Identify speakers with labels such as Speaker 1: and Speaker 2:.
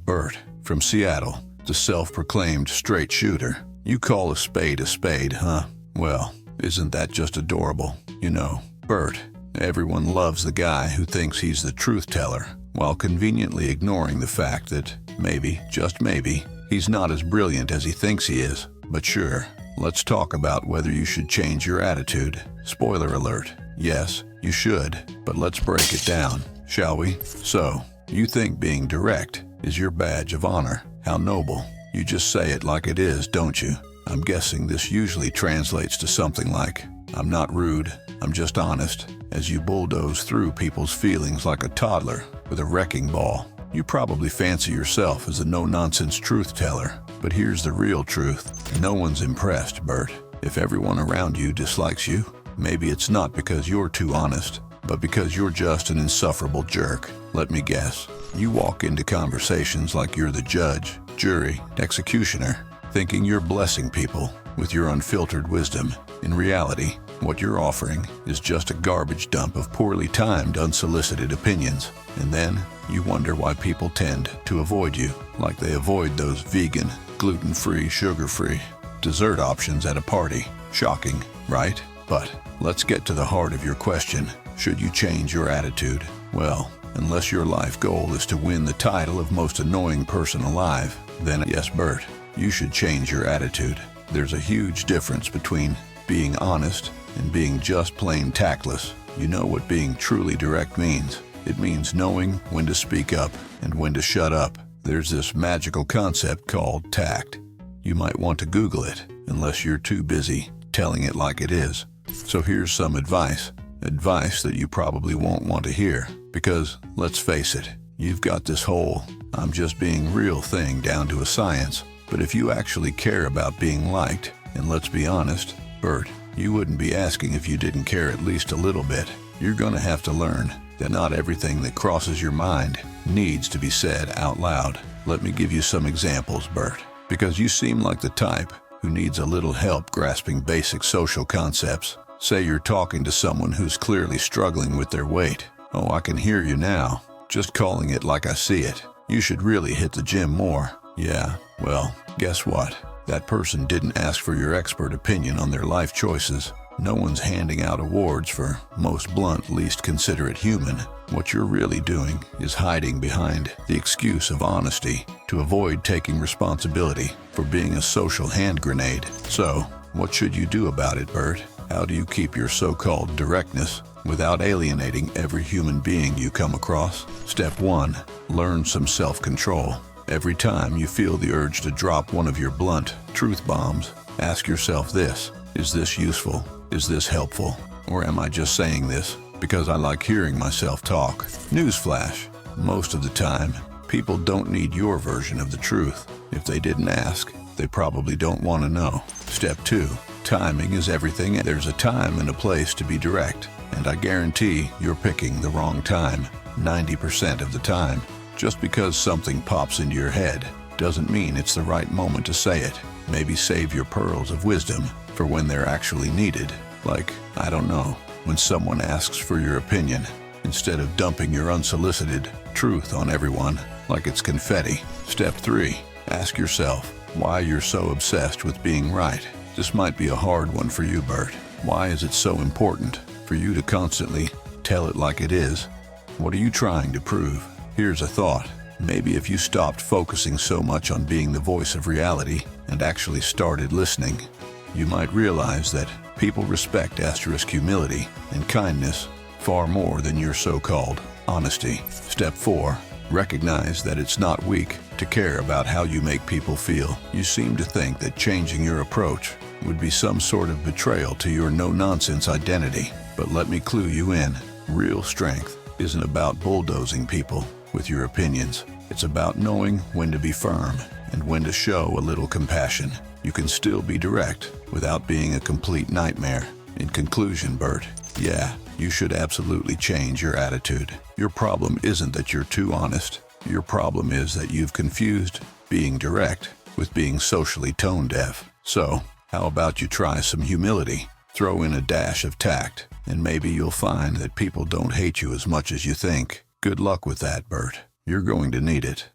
Speaker 1: Bert, from Seattle, the self-proclaimed straight shooter. You call a spade, huh? Well, isn't that just adorable? You know, Bert, everyone loves the guy who thinks he's the truth teller, while conveniently ignoring the fact that maybe, just maybe, he's not as brilliant as he thinks he is. But sure, let's talk about whether you should change your attitude. Spoiler alert, yes, you should, but let's break it down, shall we? So, you think being direct is your badge of honor? How noble. You just say it like it is, don't you? I'm guessing this usually translates to something like, I'm not rude, I'm just honest, as you bulldoze through people's feelings like a toddler with a wrecking ball. You probably fancy yourself as a no-nonsense truth teller, but here's the real truth. No one's impressed, Bert. If everyone around you dislikes you, maybe it's not because you're too honest, but because you're just an insufferable jerk. Let me guess. You walk into conversations like you're the judge, jury, executioner, thinking you're blessing people with your unfiltered wisdom. In reality, what you're offering is just a garbage dump of poorly timed, unsolicited opinions. And then you wonder why people tend to avoid you, like they avoid those vegan, gluten-free, sugar-free dessert options at a party. Shocking, right? But let's get to the heart of your question. Should you change your attitude? Well, unless your life goal is to win the title of most annoying person alive, then yes, Bert, you should change your attitude. There's a huge difference between being honest and being just plain tactless. You know what being truly direct means. It means knowing when to speak up and when to shut up. There's this magical concept called tact. You might want to Google it, unless you're too busy telling it like it is. So here's some advice that you probably won't want to hear, because, let's face it, you've got this whole I'm just being real thing down to a science. But if you actually care about being liked, and let's be honest, Bert, you wouldn't be asking if you didn't care at least a little bit. You're gonna have to learn that not everything that crosses your mind needs to be said out loud. Let me give you some examples, Bert, because you seem like the type who needs a little help grasping basic social concepts. Say you're talking to someone who's clearly struggling with their weight. Oh, I can hear you now, just calling it like I see it. You should really hit the gym more. Yeah, well, guess what? That person didn't ask for your expert opinion on their life choices. No one's handing out awards for most blunt, least considerate human. What you're really doing is hiding behind the excuse of honesty to avoid taking responsibility for being a social hand grenade. So, what should you do about it, Bert? How do you keep your so-called directness without alienating every human being you come across? Step 1. Learn some self-control. Every time you feel the urge to drop one of your blunt truth bombs, ask yourself this: is this useful? Is this helpful? Or am I just saying this because I like hearing myself talk? Newsflash: most of the time, people don't need your version of the truth. If they didn't ask, they probably don't want to know. Step 2. Timing is everything. There's a time and a place to be direct, and I guarantee you're picking the wrong time 90% of the time. Just because something pops into your head doesn't mean it's the right moment to say it. Maybe save your pearls of wisdom for when they're actually needed. Like, I don't know, when someone asks for your opinion, instead of dumping your unsolicited truth on everyone like it's confetti. Step 3. Ask yourself why you're so obsessed with being right. This might be a hard one for you, Bert. Why is it so important for you to constantly tell it like it is? What are you trying to prove? Here's a thought. Maybe if you stopped focusing so much on being the voice of reality and actually started listening, you might realize that people respect humility and kindness far more than your so-called honesty. Step 4. Recognize that it's not weak to care about how you make people feel. You seem to think that changing your approach would be some sort of betrayal to your no-nonsense identity. But let me clue you in. Real strength isn't about bulldozing people with your opinions. It's about knowing when to be firm and when to show a little compassion. You can still be direct without being a complete nightmare. In conclusion, Bert, yeah, you should absolutely change your attitude. Your problem isn't that you're too honest. Your problem is that you've confused being direct with being socially tone deaf. So, how about you try some humility? Throw in a dash of tact, and maybe you'll find that people don't hate you as much as you think. Good luck with that, Bert. You're going to need it.